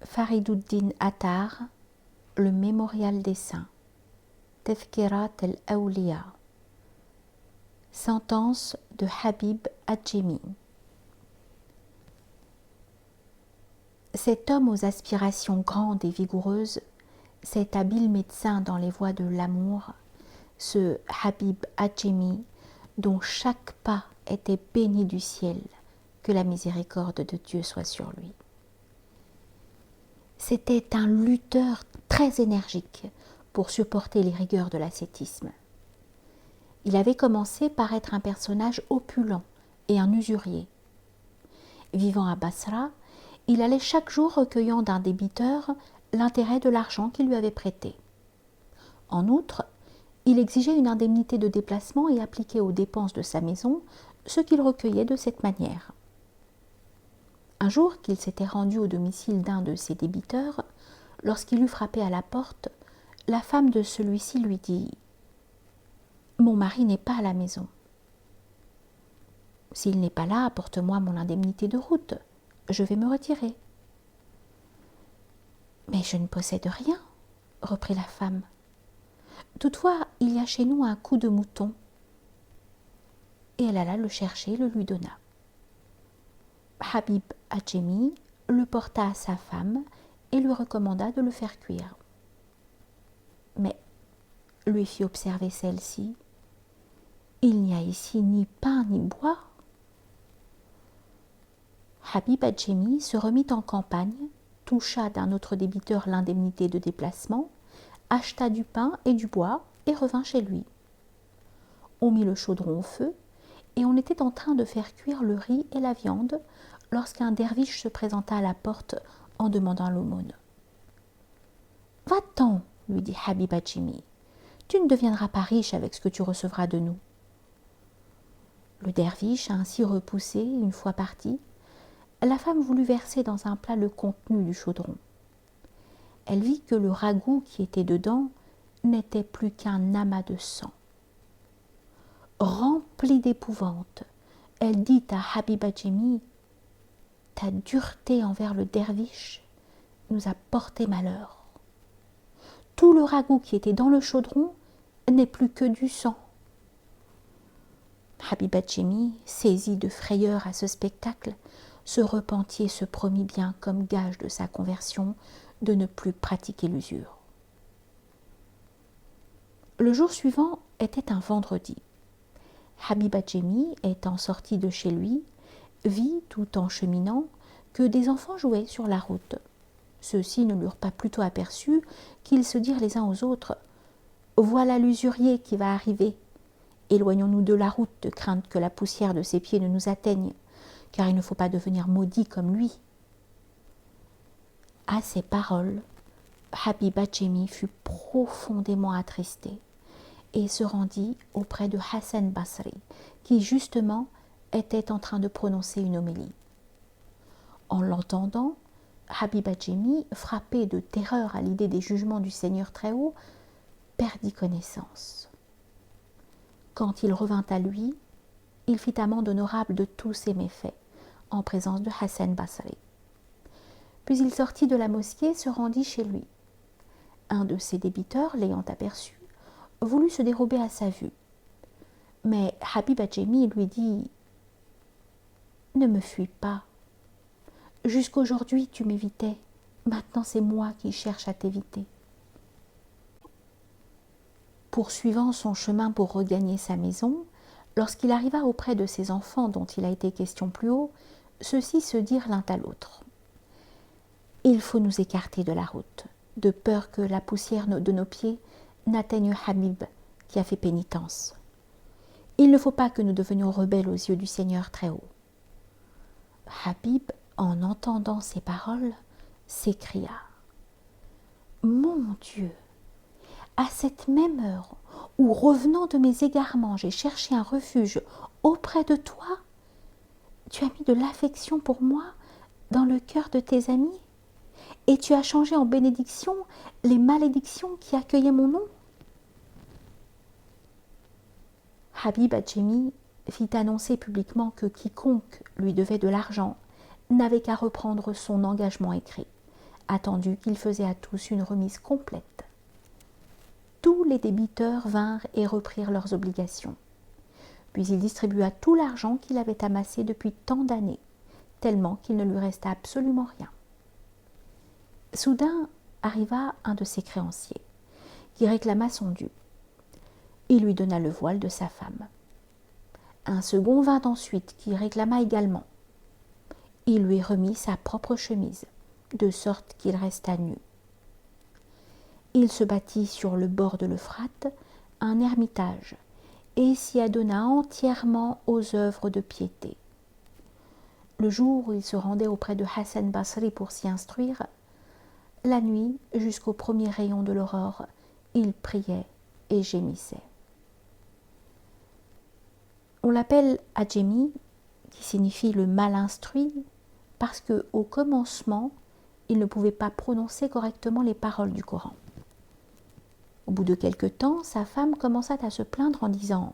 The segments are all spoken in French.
Fariduddin Attar, le mémorial des saints. Tefkirat al-Awliya. Sentence de Habib Adjemi. Cet homme aux aspirations grandes et vigoureuses, cet habile médecin dans les voies de l'amour, ce Habib Adjemi dont chaque pas était béni du ciel, que la miséricorde de Dieu soit sur lui. C'était un lutteur très énergique pour supporter les rigueurs de l'ascétisme. Il avait commencé par être un personnage opulent et un usurier. Vivant à Basra, il allait chaque jour recueillant d'un débiteur l'intérêt de l'argent qu'il lui avait prêté. En outre, il exigeait une indemnité de déplacement et appliquait aux dépenses de sa maison ce qu'il recueillait de cette manière. Un jour qu'il s'était rendu au domicile d'un de ses débiteurs, lorsqu'il eut frappé à la porte, la femme de celui-ci lui dit « Mon mari n'est pas à la maison. S'il n'est pas là, apporte-moi mon indemnité de route. Je vais me retirer. » « Mais je ne possède rien, » reprit la femme. « Toutefois, il y a chez nous un cou de mouton. » Et elle alla le chercher et le lui donna. Habib Adjemi le porta à sa femme et lui recommanda de le faire cuire. Mais, lui fit observer celle-ci, il n'y a ici ni pain ni bois. Habib Adjemi se remit en campagne, toucha d'un autre débiteur l'indemnité de déplacement, acheta du pain et du bois et revint chez lui. On mit le chaudron au feu et on était en train de faire cuire le riz et la viande lorsqu'un derviche se présenta à la porte en demandant l'aumône. « Va-t'en, lui dit Habib Adjemi, tu ne deviendras pas riche avec ce que tu recevras de nous. » Le derviche ainsi repoussé, une fois parti, la femme voulut verser dans un plat le contenu du chaudron. Elle vit que le ragoût qui était dedans n'était plus qu'un amas de sang. Remplie d'épouvante, elle dit à Habib Adjemi « Ta dureté envers le derviche nous a porté malheur. Tout le ragoût qui était dans le chaudron n'est plus que du sang. » Habib Adjemi, saisi de frayeur à ce spectacle, se repentit et se promit bien, comme gage de sa conversion, de ne plus pratiquer l'usure. Le jour suivant était un vendredi. Habib Adjemi, étant sorti de chez lui, vit, tout en cheminant, que des enfants jouaient sur la route. Ceux-ci ne l'eurent pas plutôt aperçu qu'ils se dirent les uns aux autres « Voilà l'usurier qui va arriver. Éloignons-nous de la route de crainte que la poussière de ses pieds ne nous atteigne, car il ne faut pas devenir maudit comme lui. » À ces paroles, Habib Adjemi fut profondément attristé et se rendit auprès de Hassan Basri, qui justement était en train de prononcer une homélie. En l'entendant, Habib Adjemi, frappé de terreur à l'idée des jugements du Seigneur Très-Haut, perdit connaissance. Quand il revint à lui, il fit amende honorable de tous ses méfaits, en présence de Hassan Basri. Puis il sortit de la mosquée et se rendit chez lui. Un de ses débiteurs, l'ayant aperçu, voulut se dérober à sa vue. Mais Habib Adjemi lui dit « Ne me fuis pas. Jusqu'aujourd'hui tu m'évitais, maintenant c'est moi qui cherche à t'éviter. » Poursuivant son chemin pour regagner sa maison, lorsqu'il arriva auprès de ses enfants dont il a été question plus haut, ceux-ci se dirent l'un à l'autre « Il faut nous écarter de la route, de peur que la poussière de nos pieds n'atteigne Habib qui a fait pénitence. Il ne faut pas que nous devenions rebelles aux yeux du Seigneur Très-Haut. » Habib, en entendant ces paroles, s'écria « Mon Dieu, à cette même heure où, revenant de mes égarements, j'ai cherché un refuge auprès de toi, tu as mis de l'affection pour moi dans le cœur de tes amis et tu as changé en bénédiction les malédictions qui accueillaient mon nom. » Habib Adjemi fit annoncer publiquement que quiconque lui devait de l'argent n'avait qu'à reprendre son engagement écrit, attendu qu'il faisait à tous une remise complète. Tous les débiteurs vinrent et reprirent leurs obligations. Puis il distribua tout l'argent qu'il avait amassé depuis tant d'années, tellement qu'il ne lui resta absolument rien. Soudain arriva un de ses créanciers, qui réclama son dû. Il lui donna le voile de sa femme. Un second vint ensuite, qui réclama également. Il lui remit sa propre chemise, de sorte qu'il resta nu. Il se bâtit sur le bord de l'Euphrate un ermitage, et s'y adonna entièrement aux œuvres de piété. Le jour où il se rendait auprès de Hassan Basri pour s'y instruire, la nuit, jusqu'au premier rayon de l'aurore, il priait et gémissait. On l'appelle Adjemi, qui signifie le mal instruit, parce qu'au commencement, il ne pouvait pas prononcer correctement les paroles du Coran. Au bout de quelque temps, sa femme commença à se plaindre en disant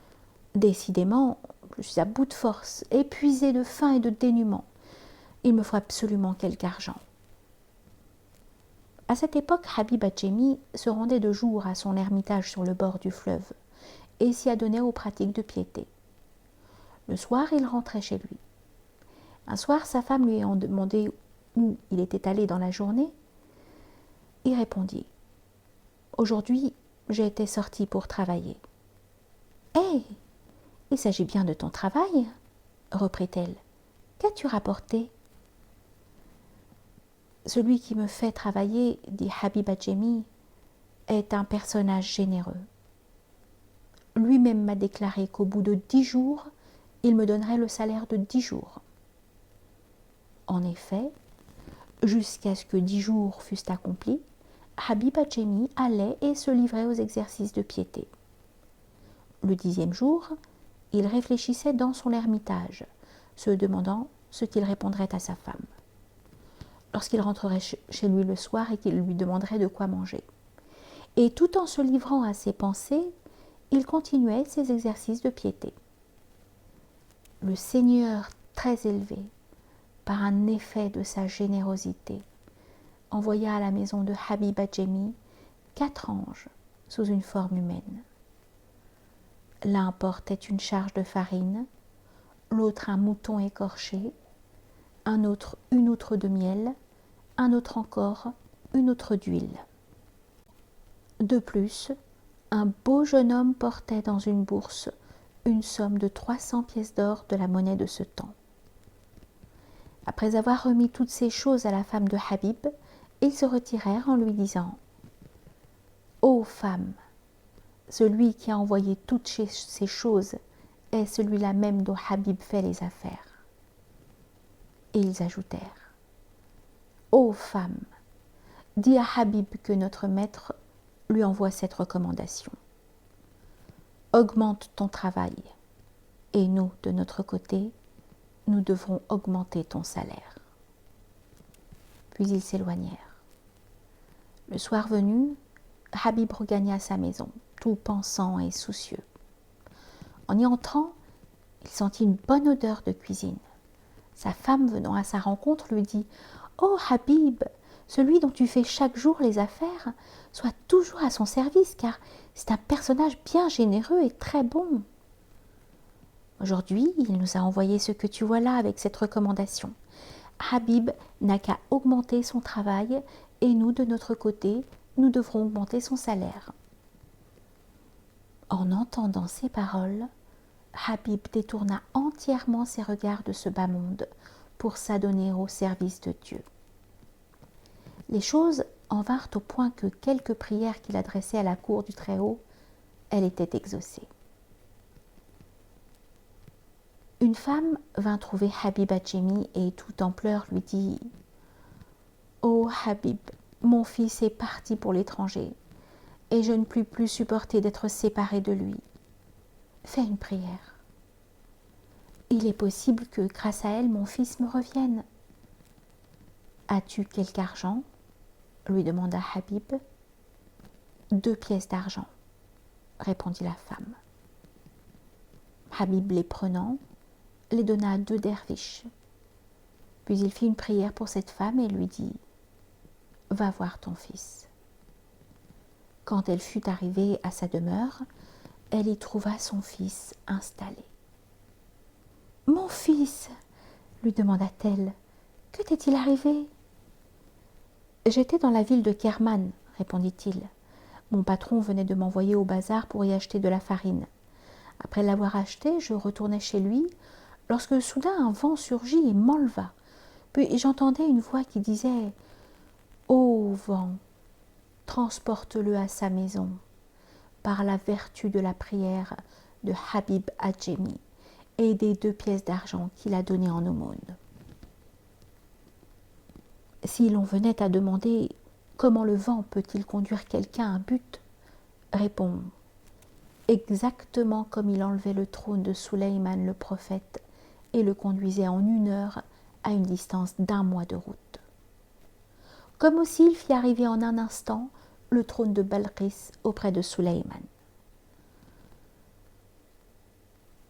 « Décidément, je suis à bout de force, épuisée de faim et de dénuement. Il me faut absolument quelque argent. » À cette époque, Habib Adjemi se rendait de jour à son ermitage sur le bord du fleuve et s'y adonnait aux pratiques de piété. Le soir, il rentrait chez lui. Un soir, sa femme lui ayant demandé où il était allé dans la journée, il répondit « Aujourd'hui, j'ai été sorti pour travailler. »« Hé, il s'agit bien de ton travail, » reprit-elle. « Qu'as-tu rapporté ?»« Celui qui me fait travailler, dit Habib Adjemi, est un personnage généreux. Lui-même m'a déclaré qu'au bout de 10 jours, il me donnerait le salaire de 10 jours. En effet, jusqu'à ce que 10 jours fussent accomplis, Habib Adjemi allait et se livrait aux exercices de piété. Le 10e jour, il réfléchissait dans son ermitage, se demandant ce qu'il répondrait à sa femme. Lorsqu'il rentrerait chez lui le soir et qu'il lui demanderait de quoi manger. Et tout en se livrant à ses pensées, il continuait ses exercices de piété. Le Seigneur très élevé, par un effet de sa générosité, envoya à la maison de Habib Adjemi 4 anges sous une forme humaine. L'un portait une charge de farine, l'autre un mouton écorché, un autre une outre de miel, un autre encore une outre d'huile. De plus, un beau jeune homme portait dans une bourse une somme de 300 pièces d'or de la monnaie de ce temps. Après avoir remis toutes ces choses à la femme de Habib, ils se retirèrent en lui disant « Ô femme, celui qui a envoyé toutes ces choses est celui-là même dont Habib fait les affaires. » Et ils ajoutèrent « Ô femme, dis à Habib que notre maître lui envoie cette recommandation. Augmente ton travail, et nous, de notre côté, nous devrons augmenter ton salaire. » Puis ils s'éloignèrent. Le soir venu, Habib regagna sa maison, tout pensant et soucieux. En y entrant, il sentit une bonne odeur de cuisine. Sa femme, venant à sa rencontre, lui dit « Oh Habib, celui dont tu fais chaque jour les affaires, sois toujours à son service, car c'est un personnage bien généreux et très bon. Aujourd'hui, il nous a envoyé ce que tu vois là avec cette recommandation. Habib n'a qu'à augmenter son travail, et nous, de notre côté, nous devrons augmenter son salaire. » En entendant ces paroles, Habib détourna entièrement ses regards de ce bas monde pour s'adonner au service de Dieu. Les choses en vinrent au point que quelques prières qu'il adressait à la cour du Très-Haut, elles étaient exaucées. Une femme vint trouver Habib Adjemi et tout en pleurs lui dit « Ô Habib, mon fils est parti pour l'étranger et je ne puis plus supporter d'être séparée de lui. Fais une prière. Il est possible que, grâce à elle, mon fils me revienne. »« As-tu quelque argent ?» lui demanda Habib. « 2 pièces d'argent, » répondit la femme. Habib, les prenant, les donna à 2 derviches. Puis il fit une prière pour cette femme et lui dit va voir ton fils. Quand elle fut arrivée à sa demeure, elle y trouva son fils installé. Mon fils, lui demanda-t-elle, que t'est-il arrivé? J'étais dans la ville de Kerman, répondit-il. Mon patron venait de m'envoyer au bazar pour y acheter de la farine. Après l'avoir achetée, je retournais chez lui, lorsque soudain un vent surgit et m'enleva. Puis j'entendais une voix qui disait « Ô vent, transporte-le à sa maison, par la vertu de la prière de Habib Adjemi et des 2 pièces d'argent qu'il a données en aumône. » Si l'on venait à demander comment le vent peut-il conduire quelqu'un à un but, réponds exactement comme il enlevait le trône de Suleyman le prophète et le conduisait en 1 heure à une distance d'1 mois de route. Comme aussi il fit arriver en un instant le trône de Balqis auprès de Suleyman.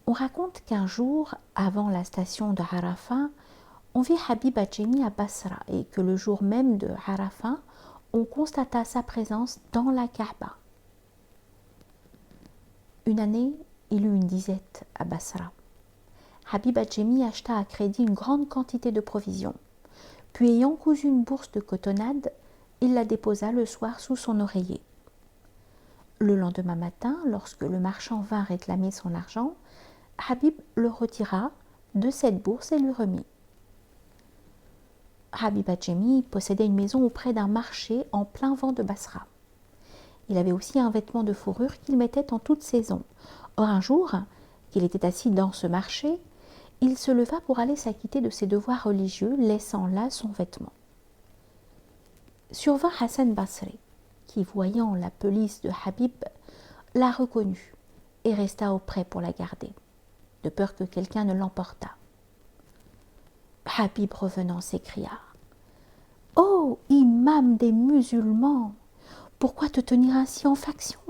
On raconte qu'un jour, avant la station de Arafat, on vit Habib Adjemi à Basra et que le jour même de Arafat, on constata sa présence dans la Kaaba. Une année, il eut une disette à Basra. Habib Adjemi acheta à crédit une grande quantité de provisions. Puis, ayant cousu une bourse de cotonnade, il la déposa le soir sous son oreiller. Le lendemain matin, lorsque le marchand vint réclamer son argent, Habib le retira de cette bourse et lui remit. Habib Adjemi possédait une maison auprès d'un marché en plein vent de Basra. Il avait aussi un vêtement de fourrure qu'il mettait en toute saison. Or un jour, qu'il était assis dans ce marché, il se leva pour aller s'acquitter de ses devoirs religieux, laissant là son vêtement. Survint Hassan Basri, qui, voyant la pelisse de Habib, la reconnut et resta auprès pour la garder, de peur que quelqu'un ne l'emportât. Habib revenant s'écria « Ô imam des musulmans, pourquoi te tenir ainsi en faction ?»«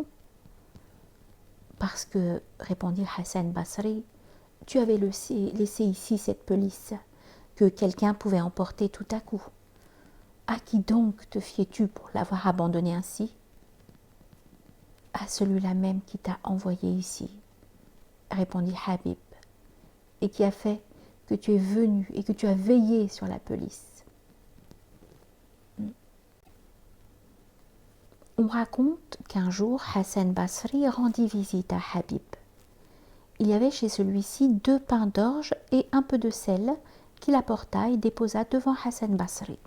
Parce que, répondit Hassan Basri, tu avais laissé ici cette pelisse que quelqu'un pouvait emporter tout à coup. À qui donc te fiais-tu pour l'avoir abandonnée ainsi ? À celui-là même qui t'a envoyé ici, répondit Habib, et qui a fait que tu es venu et que tu as veillé sur la pelisse. On raconte qu'un jour, Hassan Basri rendit visite à Habib. Il y avait chez celui-ci 2 pains d'orge et un peu de sel qu'il apporta et déposa devant Hassan Basri.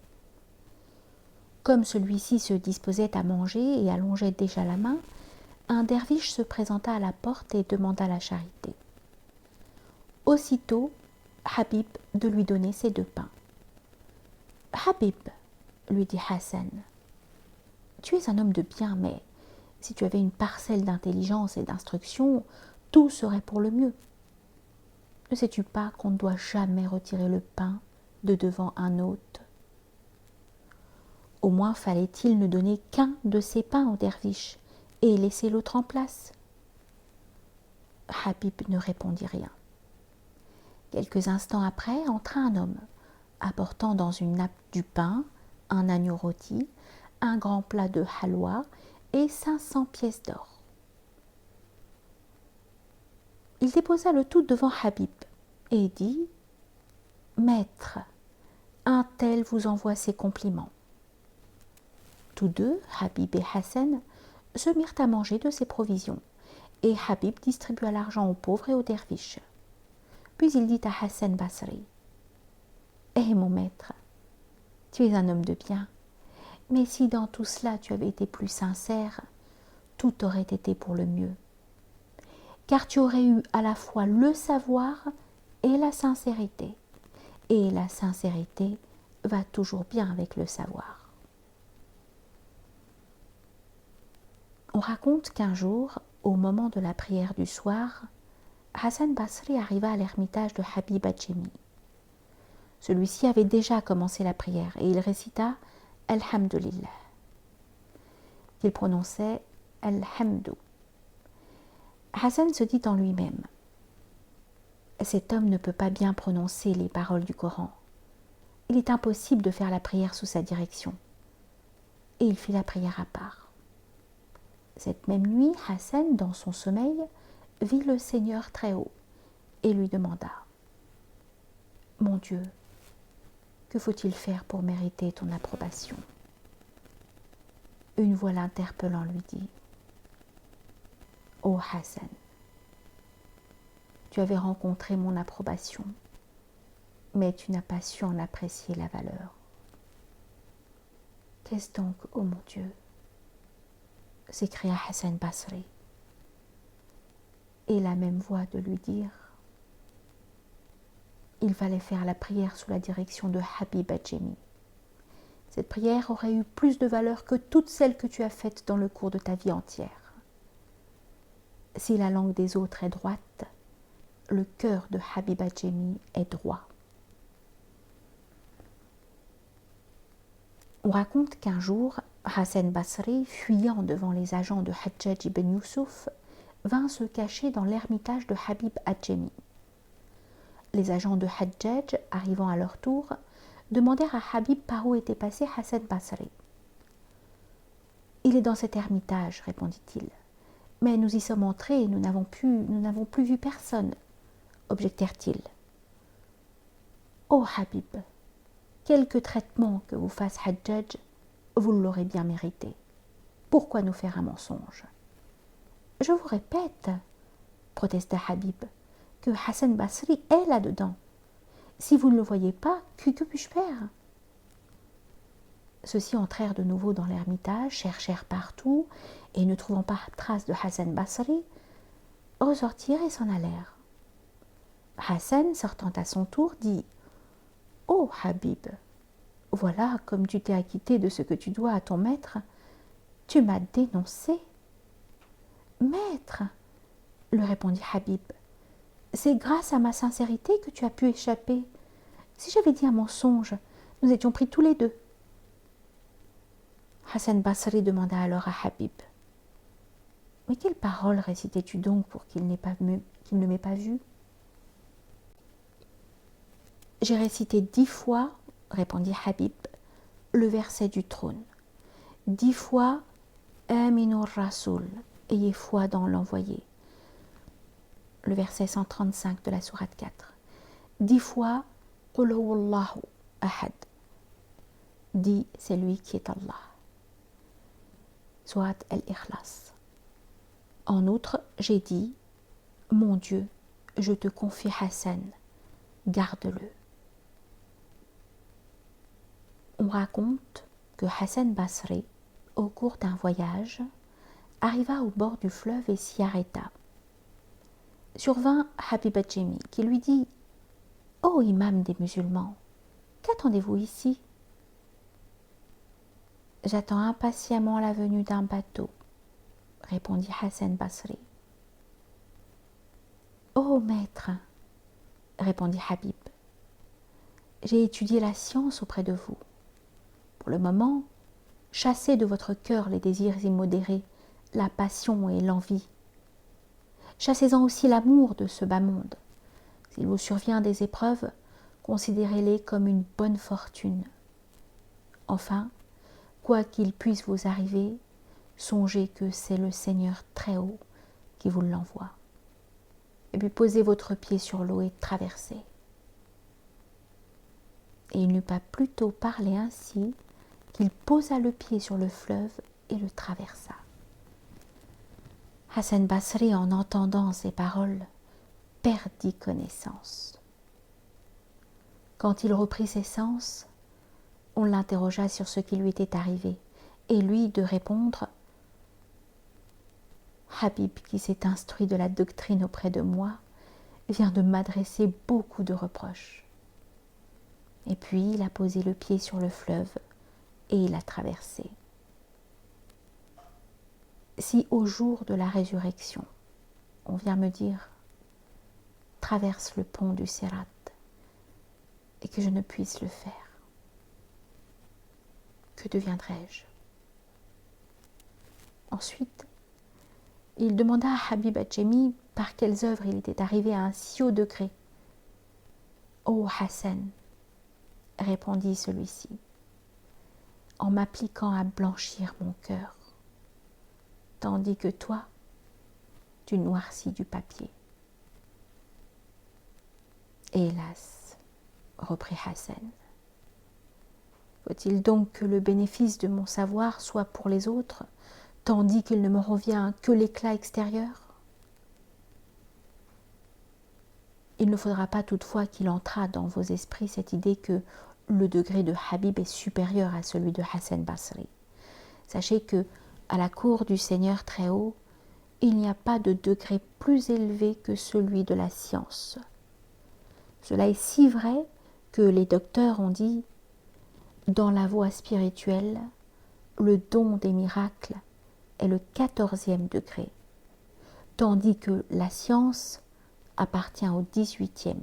Comme celui-ci se disposait à manger et allongeait déjà la main, un derviche se présenta à la porte et demanda la charité. Aussitôt, Habib de lui donner ses 2 pains. « Habib, lui dit Hassan, tu es un homme de bien, mais si tu avais une parcelle d'intelligence et d'instruction, tout serait pour le mieux. Ne sais-tu pas qu'on ne doit jamais retirer le pain de devant un hôte ? Au moins fallait-il ne donner qu'un de ces pains au derviche et laisser l'autre en place. » Habib ne répondit rien. Quelques instants après, entra un homme, apportant dans une nappe du pain, un agneau rôti, un grand plat de halwa et 500 pièces d'or. Il déposa le tout devant Habib et dit « Maître, un tel vous envoie ses compliments. » Tous deux, Habib et Hassan, se mirent à manger de ses provisions, et Habib distribua l'argent aux pauvres et aux derviches. Puis il dit à Hassan Basri « Eh mon maître, tu es un homme de bien, mais si dans tout cela tu avais été plus sincère, tout aurait été pour le mieux. Car tu aurais eu à la fois le savoir et la sincérité. Et la sincérité va toujours bien avec le savoir. » On raconte qu'un jour, au moment de la prière du soir, Hassan Basri arriva à l'ermitage de Habib Adjemi. Celui-ci avait déjà commencé la prière et il récita « Alhamdulillah ». Il prononçait « Alhamdou ». Hassan se dit en lui-même « Cet homme ne peut pas bien prononcer les paroles du Coran. Il est impossible de faire la prière sous sa direction. et il fit la prière à part. Cette même nuit, Hassan, dans son sommeil, vit le Seigneur très haut et lui demanda « Mon Dieu, que faut-il faire pour mériter ton approbation ?» Une voix l'interpellant lui dit « Ô Hassan, tu avais rencontré mon approbation, mais tu n'as pas su en apprécier la valeur. Qu'est-ce donc, ô mon Dieu ?» s'écria Hassan Basri. Et la même voix de lui dire « Il fallait faire la prière sous la direction de Habib Adjemi. Cette prière aurait eu plus de valeur que toutes celles que tu as faites dans le cours de ta vie entière. Si la langue des autres est droite, le cœur de Habib Adjemi est droit. » On raconte qu'un jour, Hassan Basri, fuyant devant les agents de Hajjaj ibn Yusuf, vint se cacher dans l'ermitage de Habib Adjemi. Les agents de Hajjaj, arrivant à leur tour, demandèrent à Habib par où était passé Hassan Basri. « Il est dans cet ermitage, répondit-il. Mais nous y sommes entrés et nous n'avons plus vu personne, objectèrent-ils. Ô Habib, quelque traitement que vous fasse Hajjaj, vous l'aurez bien mérité. Pourquoi nous faire un mensonge ? Je vous répète, protesta Habib, que Hassan Basri est là-dedans. Si vous ne le voyez pas, que puis-je faire ? Ceux-ci entrèrent de nouveau dans l'ermitage, cherchèrent partout, et ne trouvant pas trace de Hassan Basri, ressortirent et s'en allèrent. Hassan, sortant à son tour, dit « Ô Habib, voilà comme tu t'es acquitté de ce que tu dois à ton maître. Tu m'as dénoncé. » « Maître, lui répondit Habib, c'est grâce à ma sincérité que tu as pu échapper. Si j'avais dit un mensonge, nous étions pris tous les deux. » Hassan Basri demanda alors à Habib, « Mais quelles paroles récitais-tu donc pour qu'il ne m'ait pas vu ?»« J'ai récité 10 fois, répondit Habib, le verset du trône. 10 fois, Aminur Rasoul, ayez foi dans l'envoyé. Le verset 135 de la sourate 4. 10 fois, Qul huwallahu ahad. Dit, c'est lui qui est Allah. Sourate Al-Ikhlas. En outre, j'ai dit, mon Dieu, je te confie Hassan, garde-le. On raconte que Hassan Basri, au cours d'un voyage, arriva au bord du fleuve et s'y arrêta. Survint Habib Adjemi qui lui dit « Ô imam des musulmans, qu'attendez-vous ici ?»« J'attends impatiemment la venue d'un bateau, » répondit Hassan Basri. « Ô maître, » répondit Habib, « j'ai étudié la science auprès de vous. Pour le moment, chassez de votre cœur les désirs immodérés, la passion et l'envie. Chassez-en aussi l'amour de ce bas monde. S'il vous survient des épreuves, considérez-les comme une bonne fortune. Enfin, quoi qu'il puisse vous arriver, songez que c'est le Seigneur très haut qui vous l'envoie. Et puis posez votre pied sur l'eau et traversez. » Et il n'eut pas plus tôt parlé ainsi qu'il posa le pied sur le fleuve et le traversa. Hassan Basri, en entendant ces paroles, perdit connaissance. Quand il reprit ses sens, on l'interrogea sur ce qui lui était arrivé, et lui de répondre « Habib, qui s'est instruit de la doctrine auprès de moi, vient de m'adresser beaucoup de reproches. » Et puis il a posé le pied sur le fleuve et il a traversé. Si au jour de la résurrection, on vient me dire « Traverse le pont du Sirat » et que je ne puisse le faire, que deviendrai-je ? Ensuite, il demanda à Habib Adjemi par quelles œuvres il était arrivé à un si haut degré. « Ô Hassan » répondit celui-ci, en m'appliquant à blanchir mon cœur, tandis que toi, tu noircis du papier. Hélas, reprit Hassan, faut-il donc que le bénéfice de mon savoir soit pour les autres, tandis qu'il ne me revient que l'éclat extérieur? Il ne faudra pas toutefois qu'il entrât dans vos esprits cette idée que le degré de Habib est supérieur à celui de Hassan Basri. Sachez que, à la cour du Seigneur Très-Haut, il n'y a pas de degré plus élevé que celui de la science. Cela est si vrai que les docteurs ont dit « Dans la voie spirituelle, le don des miracles est le 14e degré, tandis que la science appartient au 18e. »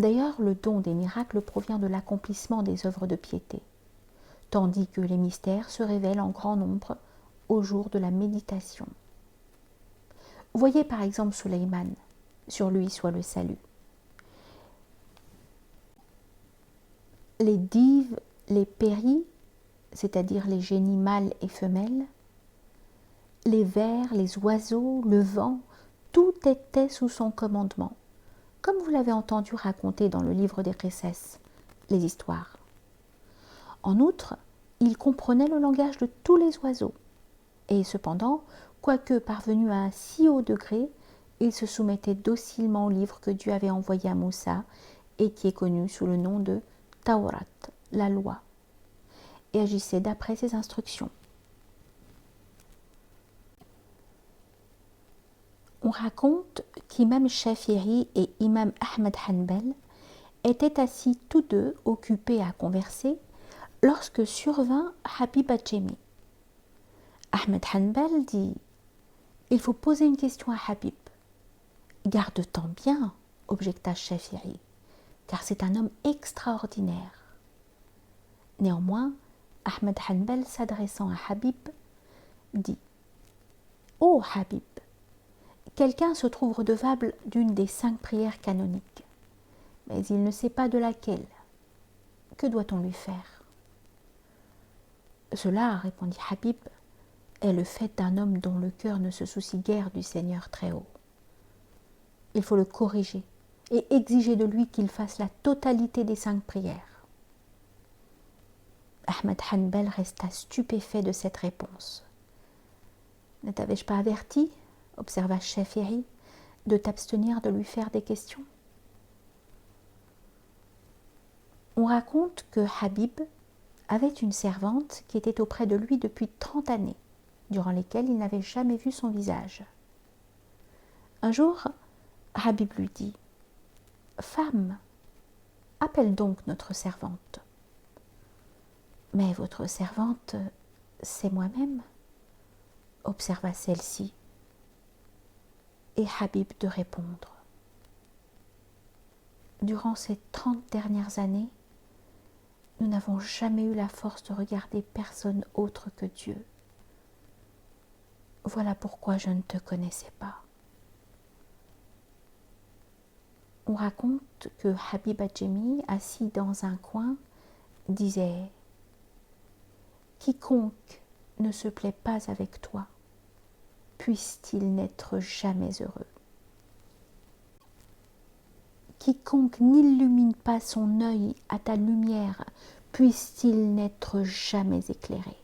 D'ailleurs, le don des miracles provient de l'accomplissement des œuvres de piété, tandis que les mystères se révèlent en grand nombre au jour de la méditation. Voyez par exemple Sulayman, sur lui soit le salut. Les dives, les péris, c'est-à-dire les génies mâles et femelles, les vers, les oiseaux, le vent, tout était sous son commandement, comme vous l'avez entendu raconter dans le livre des Qisas, les histoires. En outre, il comprenait le langage de tous les oiseaux, et cependant, quoique parvenu à un si haut degré, il se soumettait docilement au livre que Dieu avait envoyé à Moussa et qui est connu sous le nom de Tawrat, la loi, et agissait d'après ses instructions. On raconte qu'Imam Shafi'i et Imam Ahmed Hanbal étaient assis tous deux occupés à converser lorsque survint Habib Adjemi. Ahmed Hanbal dit « Il faut poser une question à Habib. » « Garde-t'en bien, objecta Shafi'i, car c'est un homme extraordinaire. » Néanmoins, Ahmed Hanbal, s'adressant à Habib, dit « Ô Habib, quelqu'un se trouve redevable d'une des 5 prières canoniques, mais il ne sait pas de laquelle. Que doit-on lui faire ?» Cela, répondit Habib, est le fait d'un homme dont le cœur ne se soucie guère du Seigneur Très-Haut. Il faut le corriger et exiger de lui qu'il fasse la totalité des 5 prières. Ahmed Hanbal resta stupéfait de cette réponse. « Ne t'avais-je pas averti, observa Shafi'i, de t'abstenir de lui faire des questions ?» On raconte que Habib avait une servante qui était auprès de lui depuis 30 années, durant lesquelles il n'avait jamais vu son visage. Un jour, Habib lui dit « Femme, appelle donc notre servante. » « Mais votre servante, c'est moi-même, » observa celle-ci, et Habib de répondre. Durant ces 30 dernières années, nous n'avons jamais eu la force de regarder personne autre que Dieu. Voilà pourquoi je ne te connaissais pas. On raconte que Habib Adjemi, assis dans un coin, disait « Quiconque ne se plaît pas avec toi, puisse-t-il n'être jamais heureux. Quiconque n'illumine pas son œil à ta lumière, puisse-t-il n'être jamais éclairé.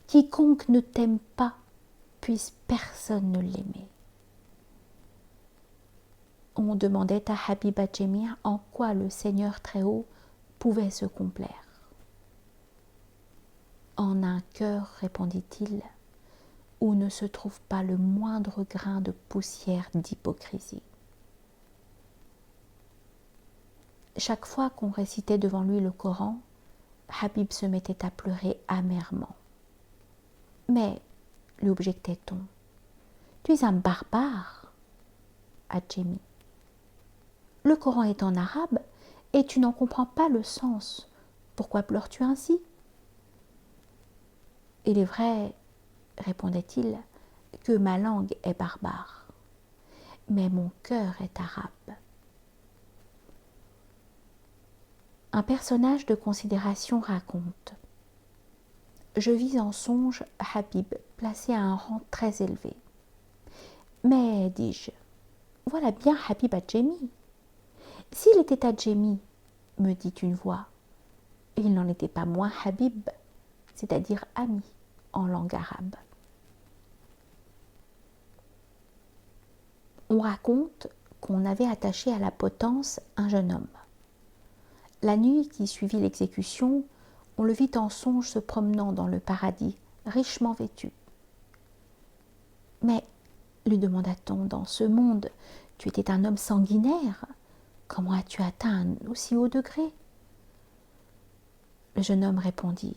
Quiconque ne t'aime pas, puisse personne ne l'aimer. » On demandait à Habib Adjemi en quoi le Seigneur Très-Haut pouvait se complaire. « En un cœur, répondit-il, où ne se trouve pas le moindre grain de poussière d'hypocrisie. » Chaque fois qu'on récitait devant lui le Coran, Habib se mettait à pleurer amèrement. « Mais, lui objectait-on, tu es un barbare, Adjemi. Le Coran est en arabe et tu n'en comprends pas le sens. Pourquoi pleures-tu ainsi ? » « Il est vrai, répondait-il, que ma langue est barbare, mais mon cœur est arabe. » Un personnage de considération raconte: je vis en songe Habib placé à un rang très élevé. Mais, dis-je, voilà bien Habib Adjemi. S'il était Adjemi, me dit une voix, il n'en était pas moins Habib, c'est-à-dire ami en langue arabe. On raconte qu'on avait attaché à la potence un jeune homme. La nuit qui suivit l'exécution, on le vit en songe se promenant dans le paradis, richement vêtu. Mais, lui demanda-t-on, dans ce monde, tu étais un homme sanguinaire. Comment as-tu atteint un aussi haut degré? Le jeune homme répondit: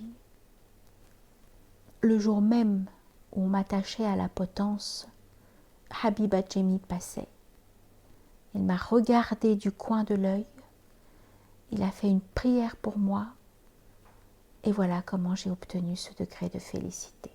le jour même où on m'attachait à la potence, Habib Adjemi passait. Il m'a regardé du coin de l'œil, il a fait une prière pour moi, et voilà comment j'ai obtenu ce degré de félicité.